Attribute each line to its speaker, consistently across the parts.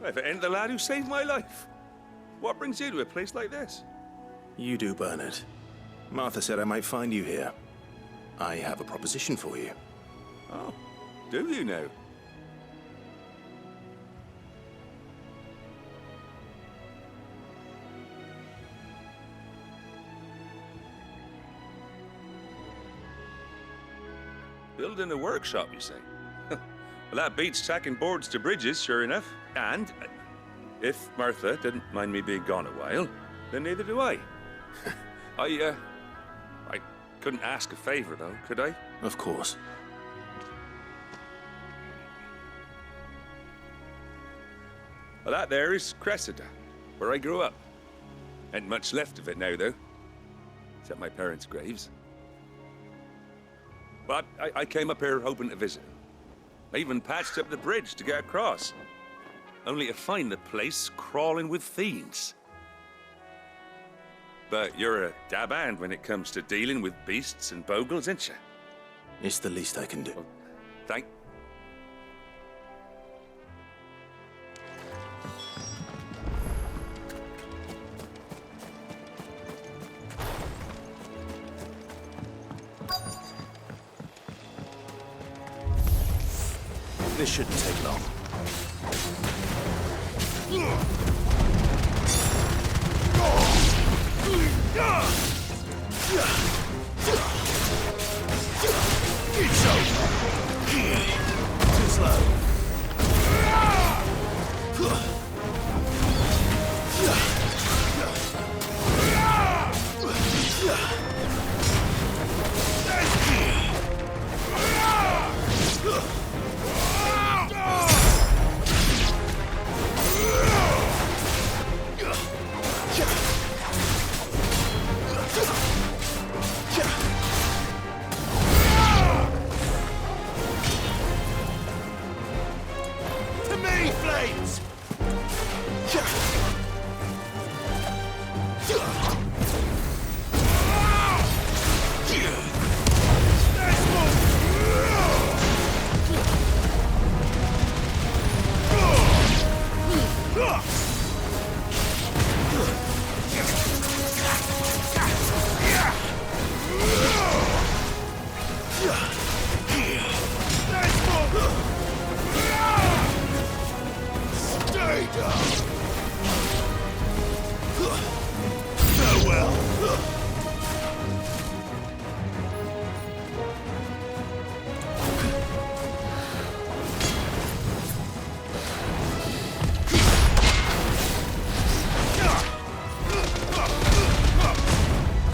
Speaker 1: If it ain't the lad who saved my life. What brings you to a place like this?
Speaker 2: You do, Bernard. Martha said I might find you here. I have a proposition for you.
Speaker 1: Oh, do you now? Building a workshop, you say? Well, that beats tacking boards to bridges, sure enough. And if Martha didn't mind me being gone a while, then neither do I. I couldn't ask a favor, though, could I?
Speaker 2: Of course.
Speaker 1: Well, that there is Cressida, where I grew up. Ain't much left of it now, though. Except my parents' graves. But I came up here hoping to visit. I even patched up the bridge to get across. Only to find the place crawling with fiends. But you're a dab hand when it comes to dealing with beasts and bogles, ain't you?
Speaker 2: It's the least I can do.
Speaker 1: Well, thank...
Speaker 2: This shouldn't take long. It's over.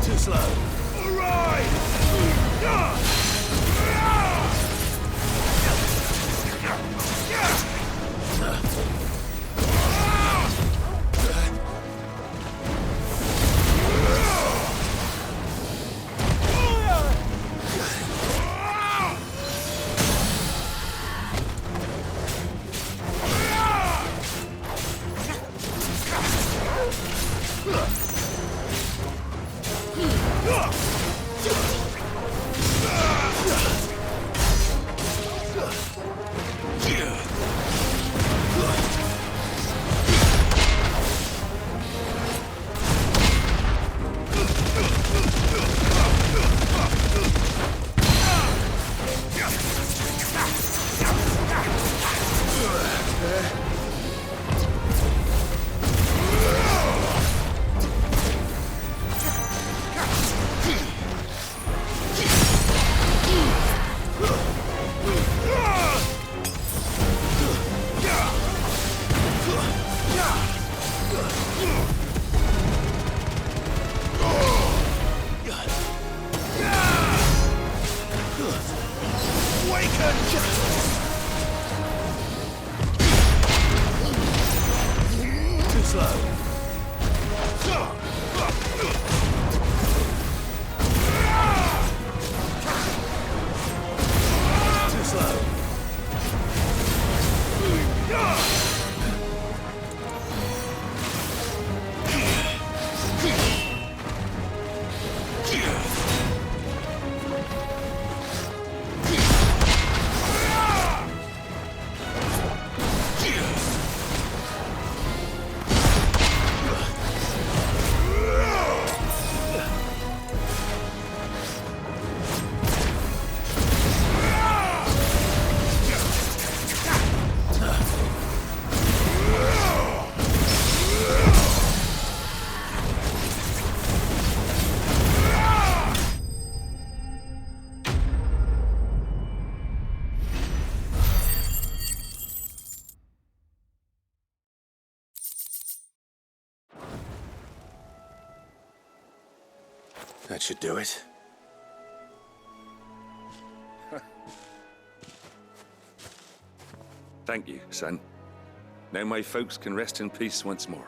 Speaker 2: Too slow. That should do it.
Speaker 1: Thank you, son. Now my folks can rest in peace once more.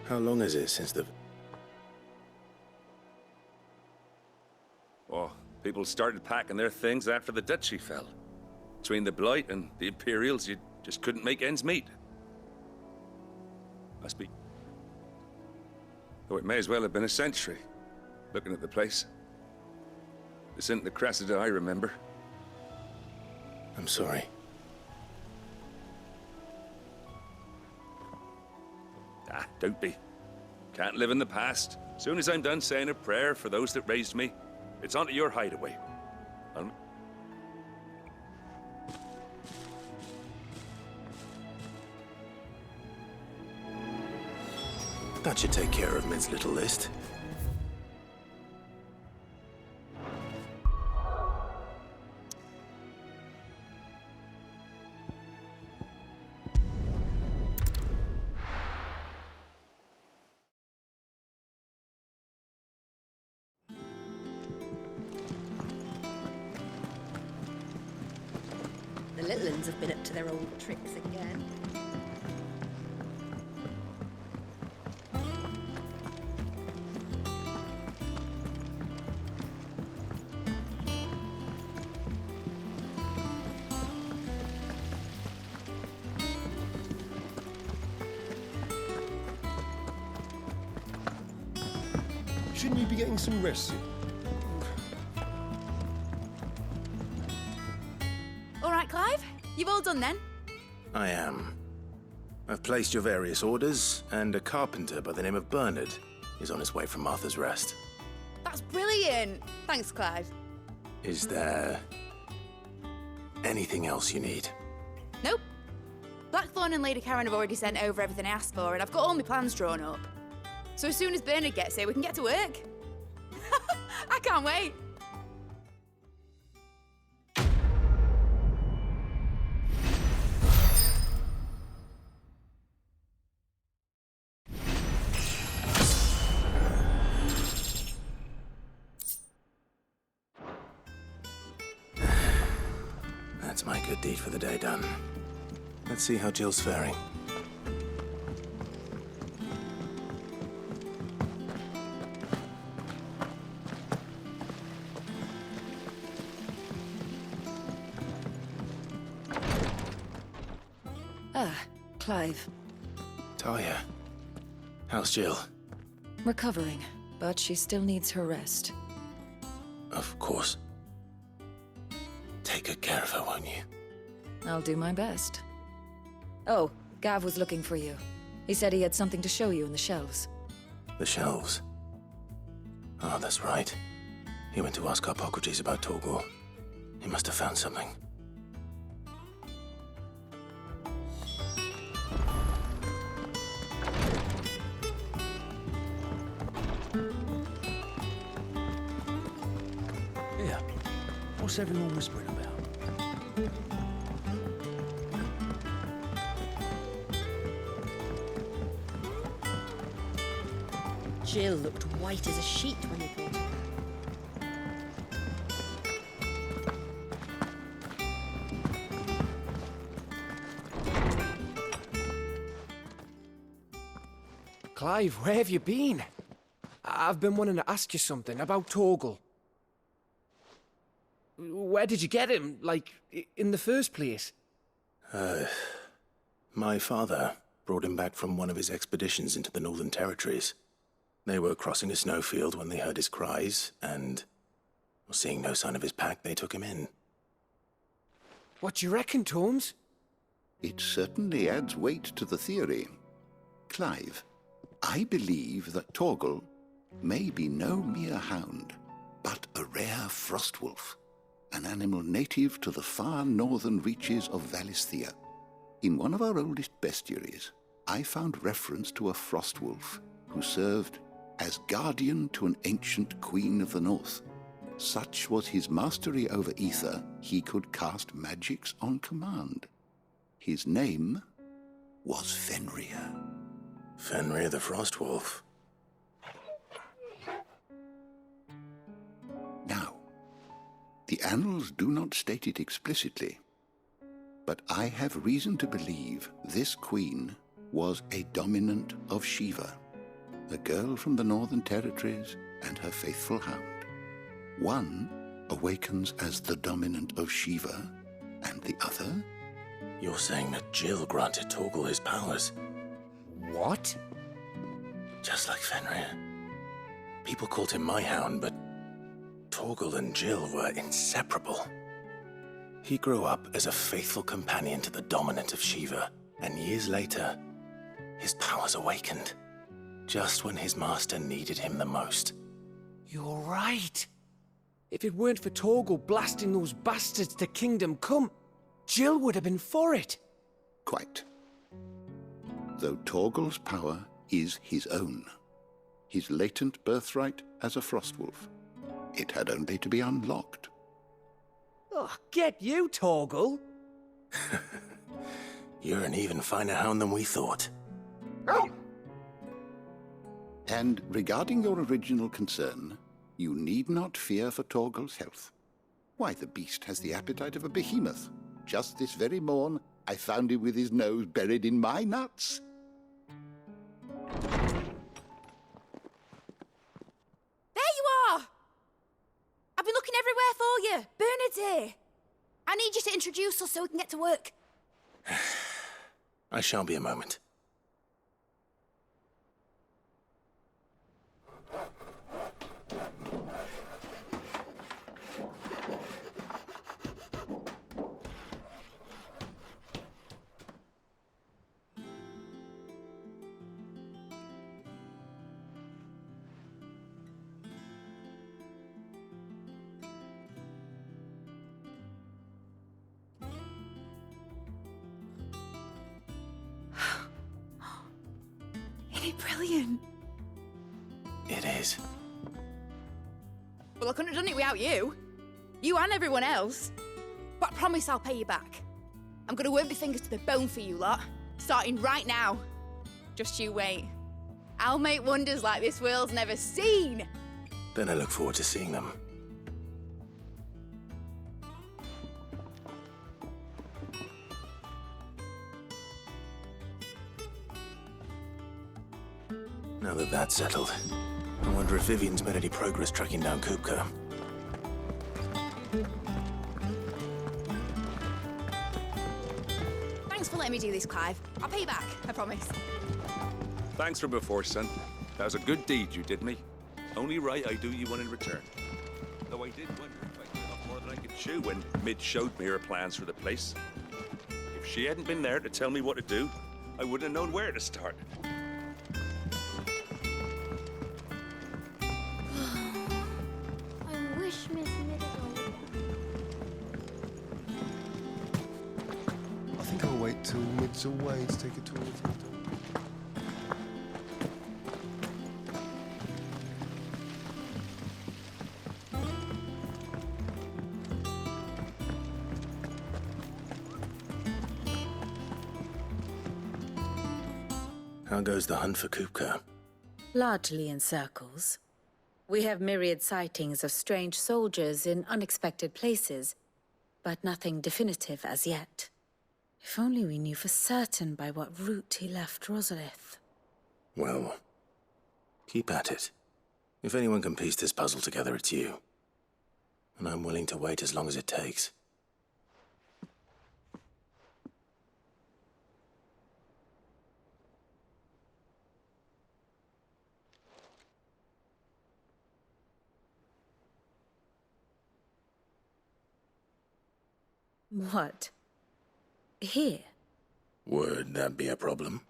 Speaker 2: How long is it since the...
Speaker 1: Oh, people started packing their things after the duchy fell. Between the Blight and the Imperials, you just couldn't make ends meet. Must be... Oh, it may as well have been a century, looking at the place. This isn't the Cressida I remember.
Speaker 2: I'm sorry.
Speaker 1: Ah, don't be. Can't live in the past. Soon as I'm done saying a prayer for those that raised me, it's onto your hideaway.
Speaker 2: That should take care of Mid's little list.
Speaker 3: The little ones have been up to their old tricks again.
Speaker 4: Shouldn't you be getting some rest soon?
Speaker 5: All right, Clive. You've all done then?
Speaker 2: I am. I've placed your various orders, and a carpenter by the name of Bernard is on his way from Martha's Rest.
Speaker 5: That's brilliant. Thanks, Clive.
Speaker 2: Is there... anything else you need?
Speaker 5: Nope. Blackthorn and Lady Karen have already sent over everything I asked for, and I've got all my plans drawn up. So as soon as Bernard gets here, we can get to work. I can't wait.
Speaker 2: That's my good deed for the day done. Let's see how Jill's faring.
Speaker 6: Ah, Clive.
Speaker 2: Talia, how's Jill?
Speaker 6: Recovering, but she still needs her rest.
Speaker 2: Of course. Take good care of her, won't you?
Speaker 6: I'll do my best. Oh, Gav was looking for you. He said he had something to show you in the shelves.
Speaker 2: The shelves. Oh, that's right. He went to ask Hippocrates about Torgor. He must have found something.
Speaker 4: Yeah. What's everyone whispering about?
Speaker 3: Jill looked white as a sheet when they brought her.
Speaker 7: Clive, where have you been? I've been wanting to ask you something about Torgal. Where did you get him, like, in the first place?
Speaker 2: My father brought him back from one of his expeditions into the Northern Territories. They were crossing a snowfield when they heard his cries, and seeing no sign of his pack, they took him in.
Speaker 7: What do you reckon, Tomes?
Speaker 8: It certainly adds weight to the theory. Clive, I believe that Torgal may be no mere hound, but a rare frostwolf, an animal native to the far northern reaches of Valisthea. In one of our oldest bestiaries, I found reference to a frostwolf who served as guardian to an ancient queen of the north. Such was his mastery over ether, he could cast magics on command. His name was Fenrir.
Speaker 2: Fenrir the Frostwolf.
Speaker 8: The annals do not state it explicitly, but I have reason to believe this queen was a dominant of Shiva, a girl from the Northern Territories and her faithful hound. One awakens as the dominant of Shiva, and the other?
Speaker 2: You're saying that Jill granted Torgal his powers,
Speaker 7: What?
Speaker 2: just like Fenrir. People called him my hound, but Torgal and Jill were inseparable. He grew up as a faithful companion to the dominant of Shiva, and years later, his powers awakened, just when his master needed him the most.
Speaker 7: You're right. If it weren't for Torgal blasting those bastards to Kingdom Come, Jill would have been for it.
Speaker 8: Quite. Though Torgal's power is his own, his latent birthright as a Frostwolf. It had only to be unlocked.
Speaker 7: Oh, get you, Torgal.
Speaker 2: You're an even finer hound than we thought.
Speaker 8: And regarding your original concern, you need not fear for Torgal's health. Why, the beast has the appetite of a behemoth. Just this very morn, I found him with his nose buried in my nuts.
Speaker 5: There you are! I've been looking everywhere for you. Bernard's here. I need you to introduce us so we can get to work.
Speaker 2: I shan't be a moment.
Speaker 5: Isn't it brilliant?
Speaker 2: It is.
Speaker 5: Well, I couldn't have done it without you. You and everyone else. But I promise I'll pay you back. I'm gonna work my fingers to the bone for you lot, starting right now. Just you wait. I'll make wonders like this world's never seen.
Speaker 2: Then I look forward to seeing them. Now that that's settled, I wonder if Vivian's made any progress tracking down Kupka.
Speaker 5: Thanks for letting me do this, Clive. I'll pay you back, I promise.
Speaker 1: Thanks from before, son. That was a good deed you did me. Only right I do you one in return. Though I did wonder if I did off more than I could chew when Mid showed me her plans for the place. If she hadn't been there to tell me what to do, I wouldn't have known where to start.
Speaker 9: I wish Miss Middleton were
Speaker 4: I think I'll wait till Mid's away to take a tour of the door.
Speaker 2: How goes the hunt for Kupka?
Speaker 6: Largely in circles. We have myriad sightings of strange soldiers in unexpected places, but nothing definitive as yet. If only we knew for certain by what route he left Rosalith.
Speaker 2: Well, keep at it. If anyone can piece this puzzle together, it's you. And I'm willing to wait as long as it takes.
Speaker 6: What? Here?
Speaker 2: Would that be a problem?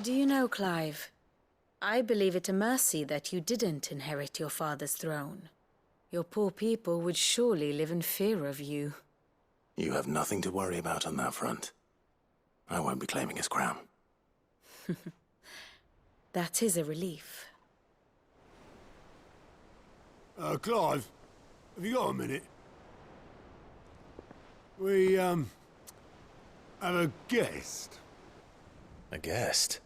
Speaker 6: Do you know, Clive? I believe it a mercy that you didn't inherit your father's throne. Your poor people would surely live in fear of you.
Speaker 2: You have nothing to worry about on that front. I won't be claiming his crown.
Speaker 6: That is a relief.
Speaker 10: Clive, have you got a minute? We, have a guest.
Speaker 2: A guest?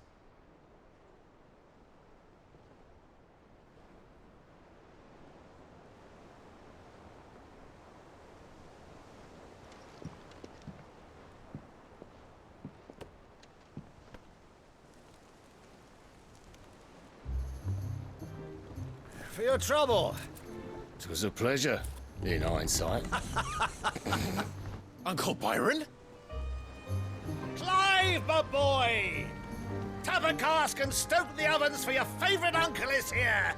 Speaker 11: for your trouble.
Speaker 7: It was a pleasure, in hindsight.
Speaker 2: Uncle Byron?
Speaker 11: Clive, my boy! Tap a cask and stoke the ovens, for your favourite uncle is here!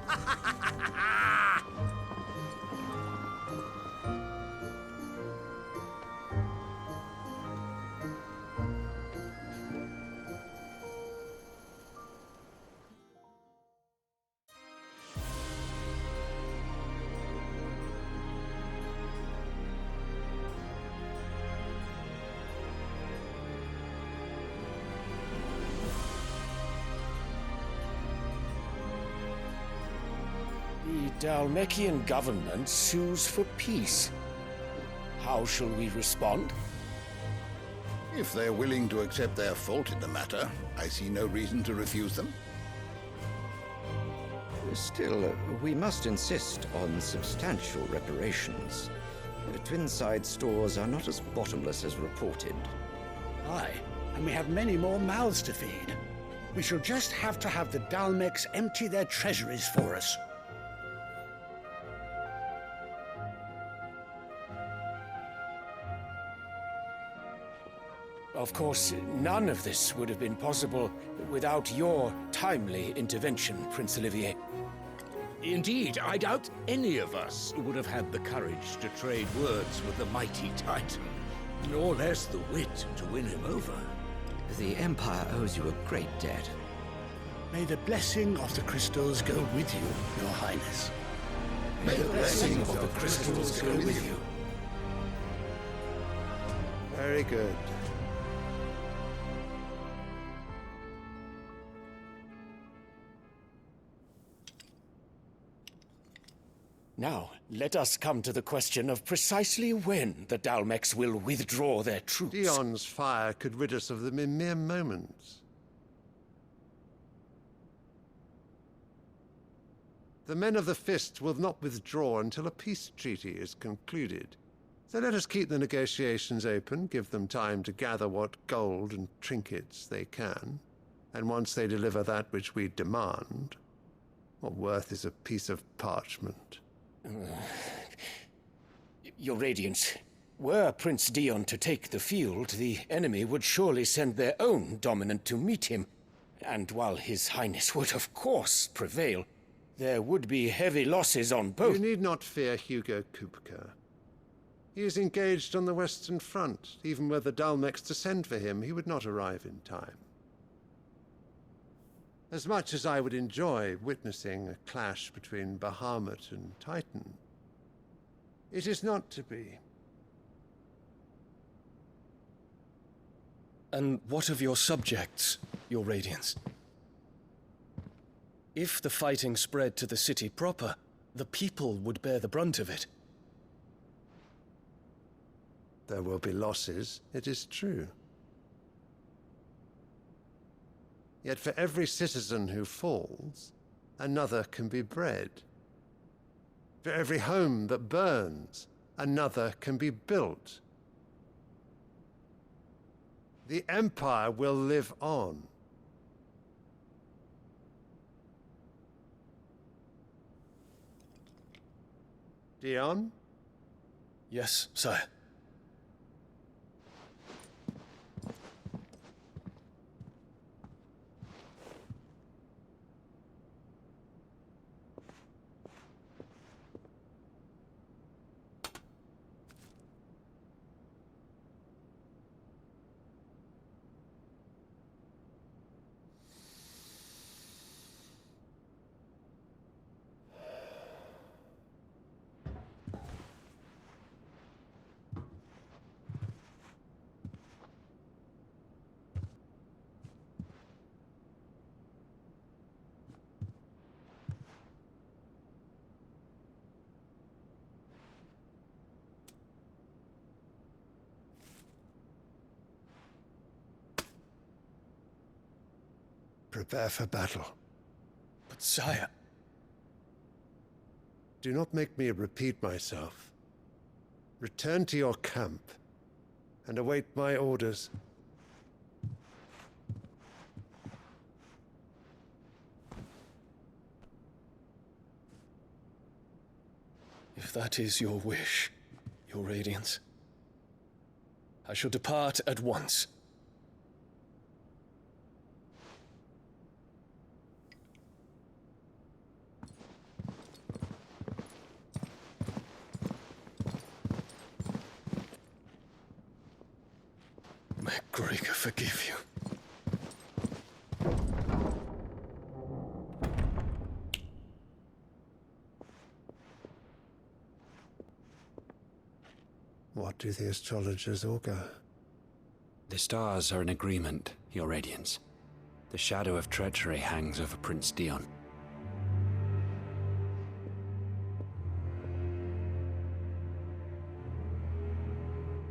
Speaker 7: The Dalmekian government sues for peace. How shall we respond?
Speaker 8: If they're willing to accept their fault in the matter, I see no reason to refuse them.
Speaker 12: Still, we must insist on substantial reparations. Twinside stores are not as bottomless as reported.
Speaker 11: Aye, and we have many more mouths to feed. We shall just have to have the Dalmeks empty their treasuries for us.
Speaker 7: Of course, none of this would have been possible without your timely intervention, Prince Olivier.
Speaker 13: Indeed, I doubt any of us would have had the courage to trade words with the mighty Titan, nor less the wit to win him over.
Speaker 12: The Empire owes you a great debt.
Speaker 11: May the blessing of the crystals go with you, Your Highness.
Speaker 2: May the blessing of the crystals go with you.
Speaker 4: Very good.
Speaker 7: Now, let us come to the question of precisely when the Dalmeks will withdraw their troops.
Speaker 4: Dion's fire could rid us of them in mere moments. The men of the Fist will not withdraw until a peace treaty is concluded. So let us keep the negotiations open, give them time to gather what gold and trinkets they can, and once they deliver that which we demand, what worth is a piece of parchment?
Speaker 7: Your Radiance, were Prince Dion to take the field, the enemy would surely send their own dominant to meet him. And while His Highness would of course prevail, there would be heavy losses on both.
Speaker 4: You need not fear Hugo Kupka. He is engaged on the Western Front. Even were the Dalmeks to send for him, he would not arrive in time. As much as I would enjoy witnessing a clash between Bahamut and Titan, it is not to be.
Speaker 14: And what of your subjects, Your Radiance? If the fighting spread to the city proper, the people would bear the brunt of it.
Speaker 4: There will be losses, it is true. Yet for every citizen who falls, another can be bred. For every home that burns, another can be built. The Empire will live on. Dion?
Speaker 14: Yes, sire.
Speaker 4: Prepare for battle.
Speaker 14: But sire...
Speaker 4: Do not make me repeat myself. Return to your camp and await my orders.
Speaker 14: If that is your wish, Your Radiance, I shall depart at once. May Gregor forgive you.
Speaker 4: What do the astrologers augur?
Speaker 15: The stars are in agreement, Your Radiance. The shadow of treachery hangs over Prince Dion.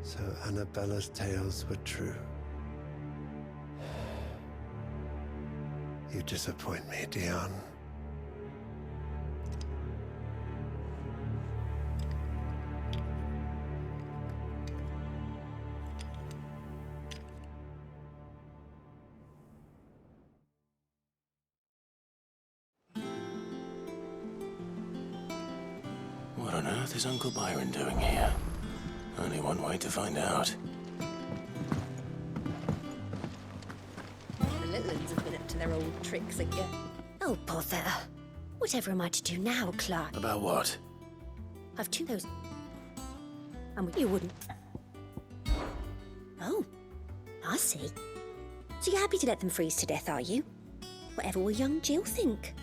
Speaker 4: So Annabella's tales were true. You disappoint me, Dion.
Speaker 2: What on earth is Uncle Byron doing here? Only one way to find out.
Speaker 3: The little ones have been up to their old tricks again. Oh, bother. Whatever am I to do now, Clark?
Speaker 2: About what?
Speaker 3: I've two those. And you wouldn't. Oh, I see. So you're happy to let them freeze to death, are you? Whatever will young Jill think?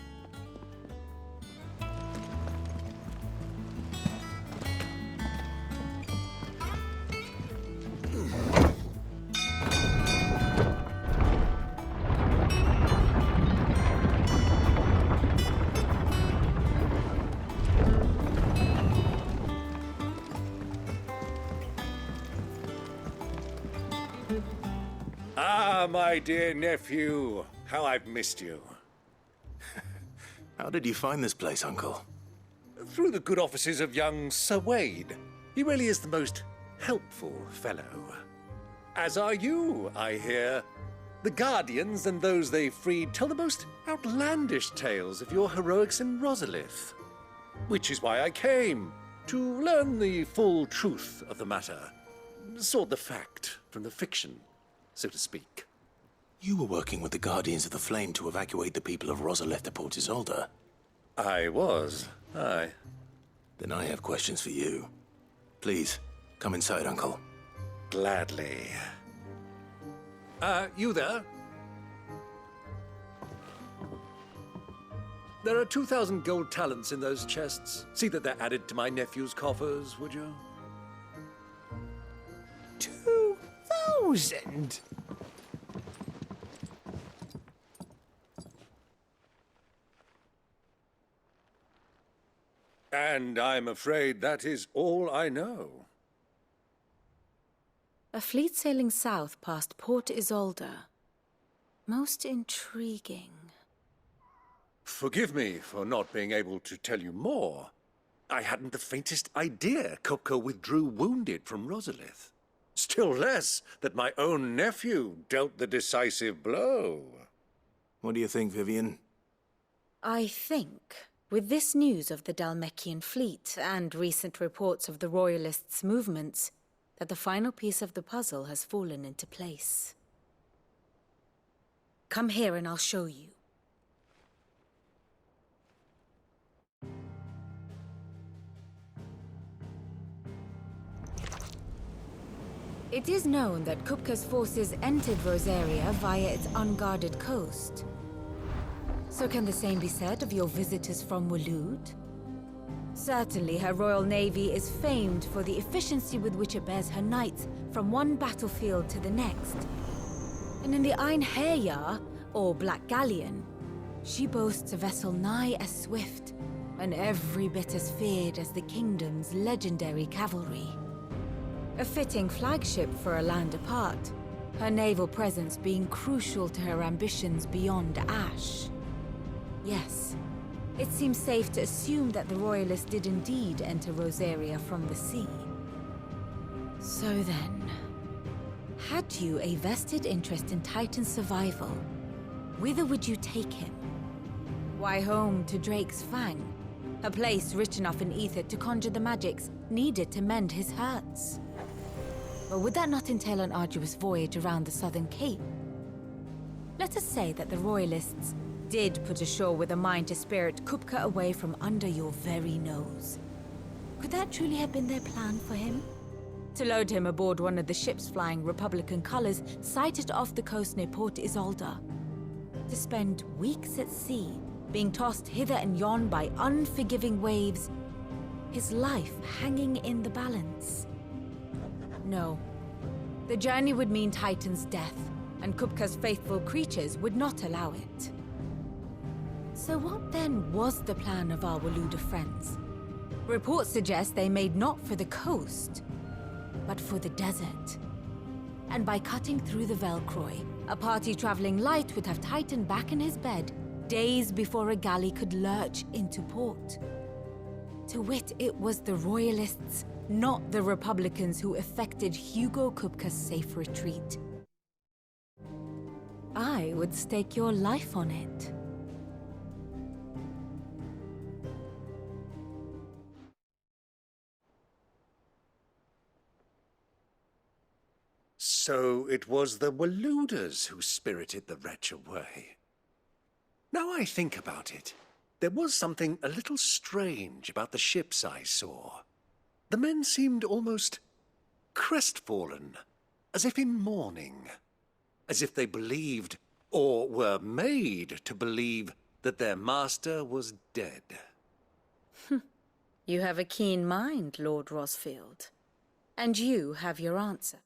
Speaker 13: Ah, my dear nephew, how I've missed you.
Speaker 2: How did you find this place, Uncle?
Speaker 13: Through the good offices of young Sir Wade. He really is the most helpful fellow. As are you, I hear. The Guardians and those they freed tell the most outlandish tales of your heroics in Rosalith. Which is why I came, to learn the full truth of the matter. Sort the fact from the fiction, so to speak.
Speaker 2: You were working with the Guardians of the Flame to evacuate the people of Rosalith to Port Isolde.
Speaker 13: I was, aye.
Speaker 2: Then I have questions for you. Please, come inside, Uncle.
Speaker 13: Gladly. You there? There are 2,000 gold talents in those chests. See that they're added to my nephew's coffers, would you?
Speaker 7: 2,000?
Speaker 13: And I'm afraid that is all I know.
Speaker 6: A fleet sailing south past Port Isolde. Most intriguing.
Speaker 13: Forgive me for not being able to tell you more. I hadn't the faintest idea Kupka withdrew wounded from Rosalith. Still less that my own nephew dealt the decisive blow.
Speaker 2: What do you think, Vivian?
Speaker 6: I think, with this news of the Dhalmekian fleet and recent reports of the Royalists' movements, that the final piece of the puzzle has fallen into place. Come here and I'll show you. It is known that Kupka's forces entered Rosaria via its unguarded coast. So can the same be said of your visitors from Waloed? Certainly her Royal Navy is famed for the efficiency with which it bears her knights from one battlefield to the next. And in the Einherjar, or Black Galleon, she boasts a vessel nigh as swift and every bit as feared as the kingdom's legendary cavalry. A fitting flagship for a land apart, her naval presence being crucial to her ambitions beyond Ash. Yes, it seems safe to assume that the Royalists did indeed enter Rosaria from the sea. So then, had you a vested interest in Titan's survival, whither would you take him? Why home to Drake's Fang? A place rich enough in ether to conjure the magics needed to mend his hurts. But would that not entail an arduous voyage around the southern cape? Let us say that the Royalists did put ashore with a mind to spirit Kupka away from under your very nose. Could that truly have been their plan for him? To load him aboard one of the ships flying Republican colors sighted off the coast near Port Isolde. To spend weeks at sea, being tossed hither and yon by unforgiving waves, his life hanging in the balance. No. The journey would mean Titan's death, and Kupka's faithful creatures would not allow it. So what then was the plan of our Waluda friends? Reports suggest they made not for the coast, but for the desert. And by cutting through the Velcroy, a party traveling light would have Titan back in his bed days before a galley could lurch into port. To wit, it was the Royalists, not the Republicans, who effected Hugo Kupka's safe retreat. I would stake your life on it.
Speaker 13: So it was the Waludas who spirited the wretch away. Now I think about it, there was something a little strange about the ships I saw. The men seemed almost crestfallen, as if in mourning, as if they believed, or were made to believe, that their master was dead.
Speaker 6: You have a keen mind, Lord Rosfield. And you have your answer.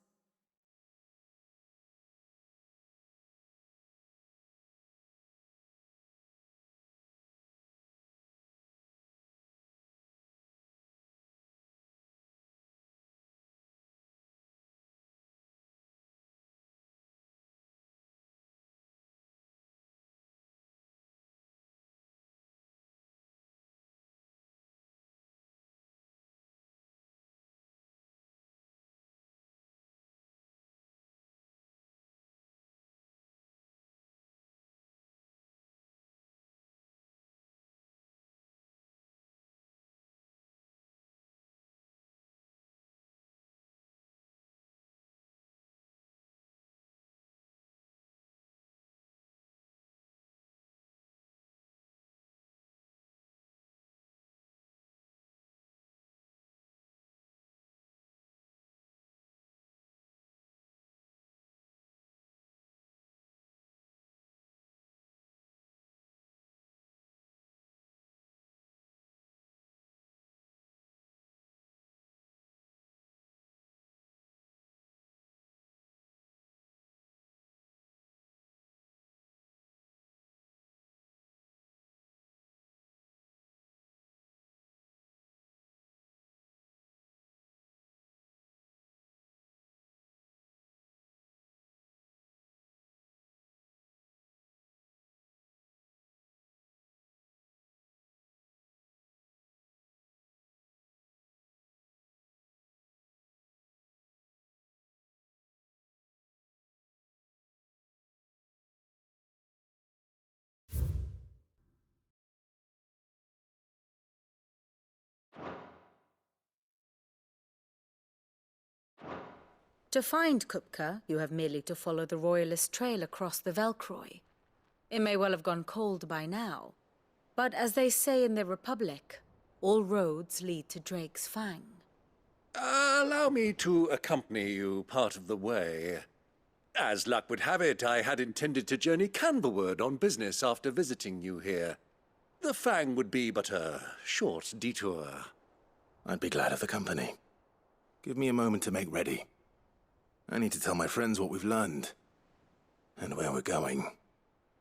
Speaker 6: To find Kupka, you have merely to follow the Royalist trail across the Velcroy. It may well have gone cold by now, but as they say in the Republic, all roads lead to Drake's Fang.
Speaker 13: Allow me to accompany you part of the way. As luck would have it, I had intended to journey Canberward on business after visiting you here. The Fang would be but a short detour.
Speaker 2: I'd be glad of the company. Give me a moment to make ready. I need to tell my friends what we've learned, and where we're going.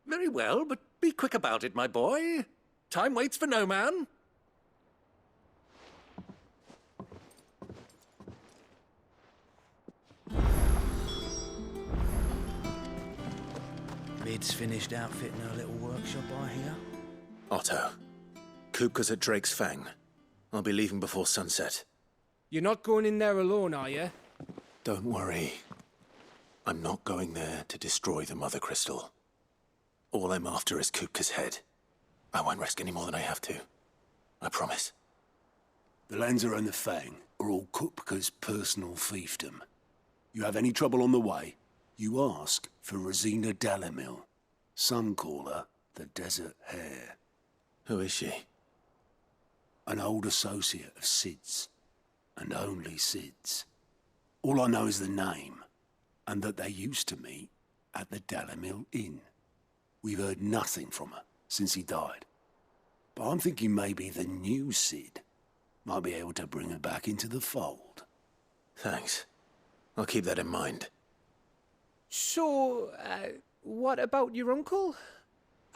Speaker 13: Very well, but be quick about it, my boy. Time waits for no man.
Speaker 16: Mid's finished outfitting her little workshop, I hear.
Speaker 2: Otto, Kupka's at Drake's Fang. I'll be leaving before sunset.
Speaker 17: You're not going in there alone, are you?
Speaker 2: Don't worry. I'm not going there to destroy the Mother Crystal. All I'm after is Kupka's head. I won't risk any more than I have to. I promise.
Speaker 10: The Lanza and the Fang are all Kupka's personal fiefdom. You have any trouble on the way, you ask for Rosina Dalamil. Some call her the Desert Hare.
Speaker 2: Who is she?
Speaker 10: An old associate of Sid's, and only Sid's. All I know is the name, and that they used to meet at the Dalamil Inn. We've heard nothing from her since he died. But I'm thinking maybe the new Sid might be able to bring her back into the fold.
Speaker 2: Thanks. I'll keep that in mind.
Speaker 17: So, what about your uncle?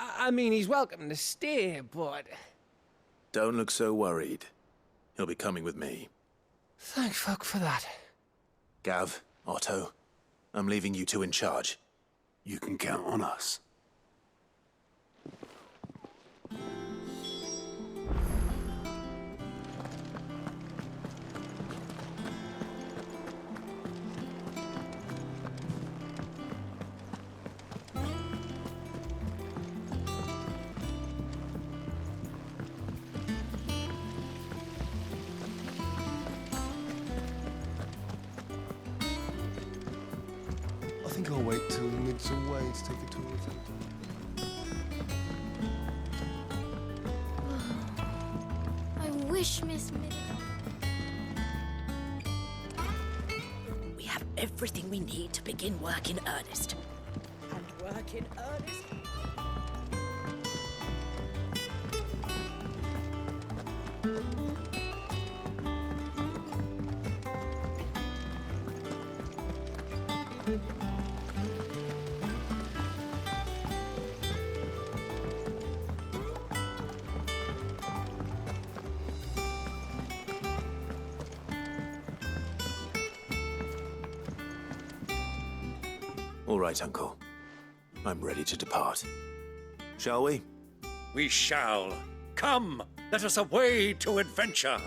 Speaker 17: I mean, he's welcome to stay, but...
Speaker 2: Don't look so worried. He'll be coming with me.
Speaker 17: Thank fuck for that.
Speaker 2: Gav, Otto, I'm leaving you two in charge.
Speaker 10: You can count on us.
Speaker 18: I think I'll wait till mid's away to take a tour of it.
Speaker 9: I wish Miss Middleton.
Speaker 19: We have everything we need to begin work in earnest.
Speaker 6: And work in earnest?
Speaker 2: All right, Uncle. I'm ready to depart. Shall we?
Speaker 13: We shall. Come, let us away to adventure.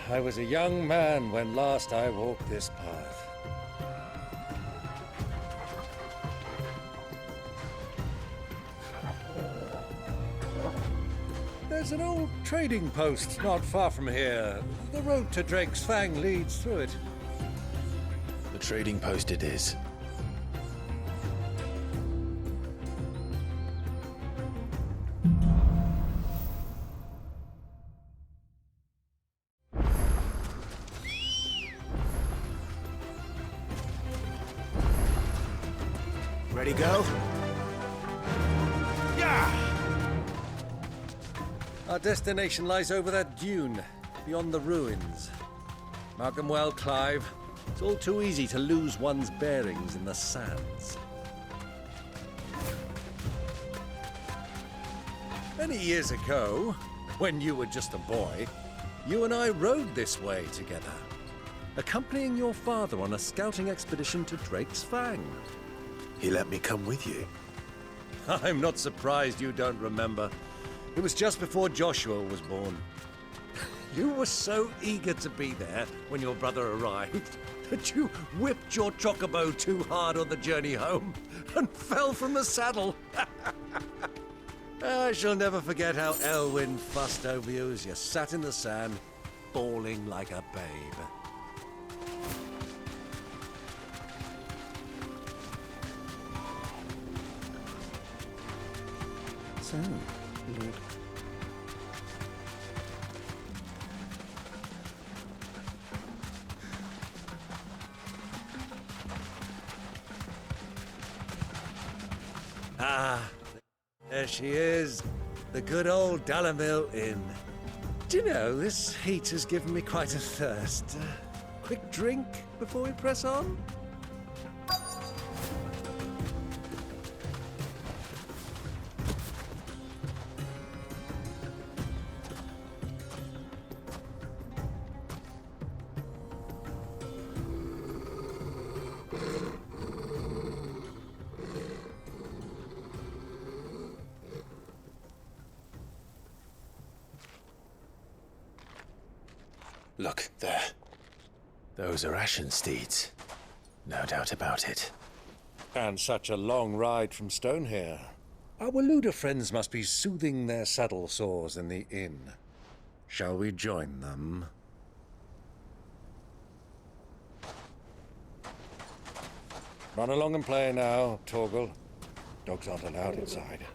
Speaker 13: I was a young man when last I walked this path. There's an old trading post not far from here. The road to Drake's Fang leads through it.
Speaker 2: The trading post it is. Ready, go?
Speaker 13: Our destination lies over that dune, beyond the ruins. Mark 'em well, Clive. It's all too easy to lose one's bearings in the sands. Many years ago, when you were just a boy, you and I rode this way together, accompanying your father on a scouting expedition to Drake's Fang.
Speaker 2: He let me come with you.
Speaker 13: I'm not surprised you don't remember. It was just before Joshua was born. You were so eager to be there when your brother arrived that you whipped your chocobo too hard on the journey home and fell from the saddle. I shall never forget how Elwyn fussed over you as you sat in the sand, bawling like a babe.
Speaker 18: So, Lord.
Speaker 13: Ah, There she is. The good old Dalamil Inn. Do you know, this heat has given me quite a thirst. Quick drink before we press on?
Speaker 2: Look, there. Those are Ashen steeds. No doubt about it.
Speaker 13: And such a long ride from Stonehair. Our Luda friends must be soothing their saddle sores in the inn. Shall we join them? Run along and play now, Torgal. Dogs aren't allowed inside.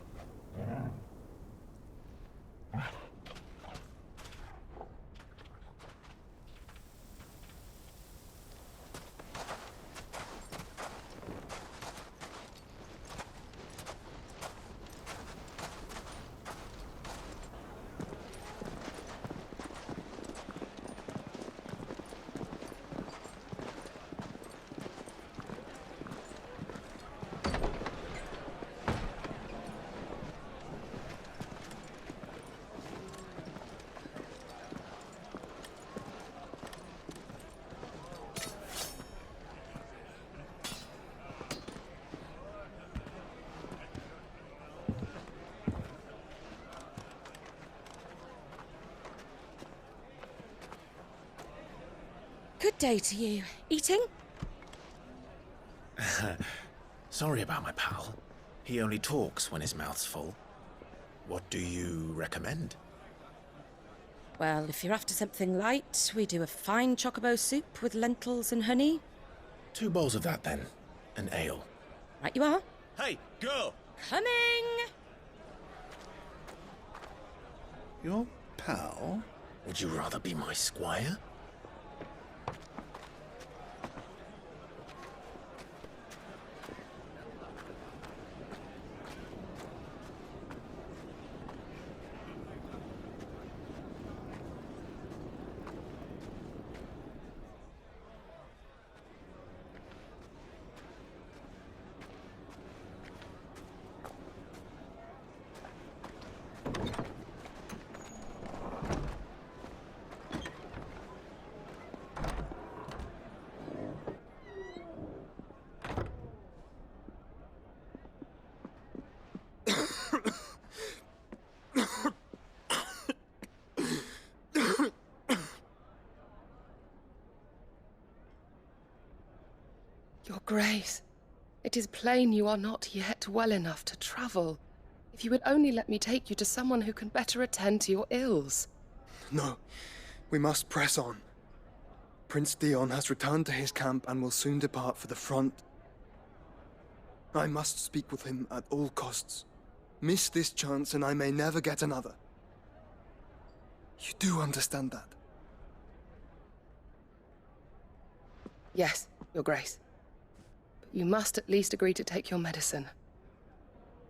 Speaker 3: Good day to you. Eating?
Speaker 2: Sorry about my pal. He only talks when his mouth's full. What do you recommend?
Speaker 3: Well, if you're after something light, we do a fine chocobo soup with lentils and honey.
Speaker 2: 2 bowls of that, then. An ale.
Speaker 3: Right you are.
Speaker 2: Hey, girl!
Speaker 3: Coming!
Speaker 2: Your pal? Would you rather be my squire?
Speaker 20: Your Grace, it is plain you are not yet well enough to travel. If you would only let me take you to someone who can better attend to your ills.
Speaker 18: No, we must press on. Prince Dion has returned to his camp and will soon depart for the front. I must speak with him at all costs. Miss this chance and I may never get another. You do understand that?
Speaker 20: Yes, Your Grace. But you must at least agree to take your medicine.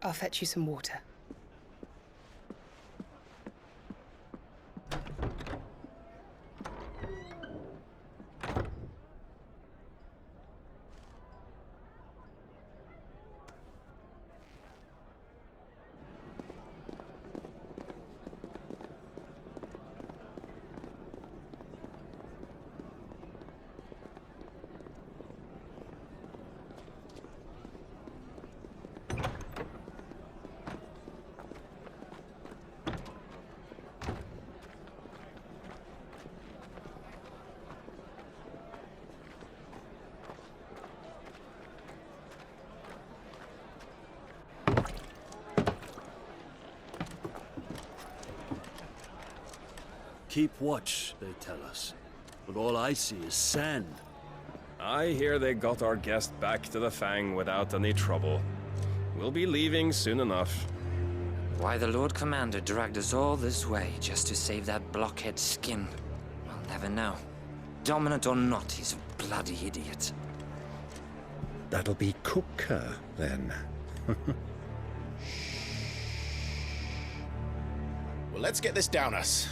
Speaker 20: I'll fetch you some water.
Speaker 21: Keep watch, they tell us. But all I see is sand.
Speaker 14: I hear they got our guest back to the Fang without any trouble. We'll be leaving soon enough.
Speaker 22: Why the Lord Commander dragged us all this way just to save that blockhead skin, I'll never know. Dominant or not, he's a bloody idiot.
Speaker 13: That'll be Cooker, then.
Speaker 2: let's get this down us.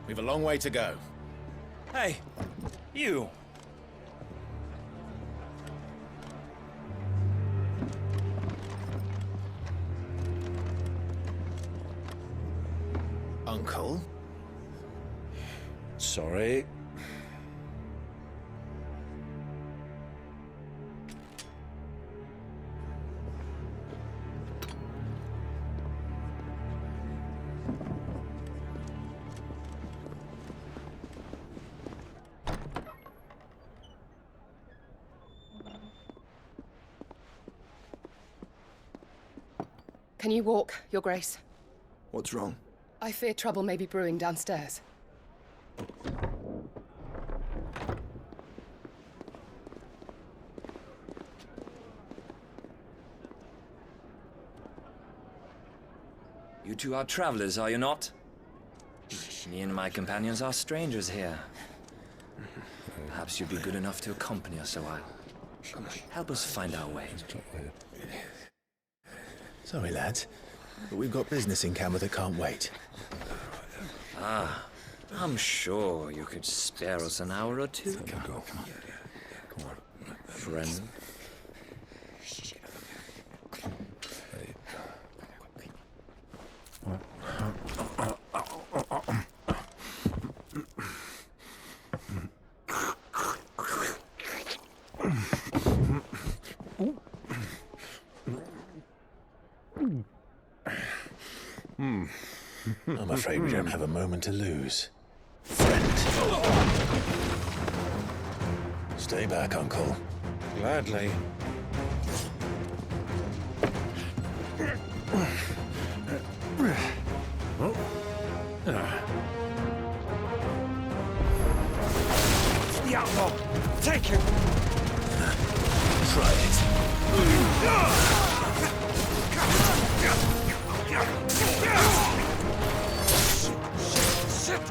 Speaker 2: We've a long way to go.
Speaker 7: Hey, you.
Speaker 2: Uncle?
Speaker 7: Sorry.
Speaker 20: Can you walk, Your Grace?
Speaker 18: What's wrong?
Speaker 20: I fear trouble may be brewing downstairs.
Speaker 22: You two are travelers, are you not? Me and my companions are strangers here. Perhaps you'd be good enough to accompany us a while. Help us find our way.
Speaker 2: Sorry, lads, but we've got business in camera that can't wait.
Speaker 22: Ah, I'm sure you could spare us an hour or two.
Speaker 2: Come on.
Speaker 22: Friend.
Speaker 2: I'm afraid we don't have a moment to lose. Friend. Stay back, Uncle.
Speaker 7: Gladly.
Speaker 11: The outlaw! Take him!
Speaker 2: Try it.
Speaker 11: Shit!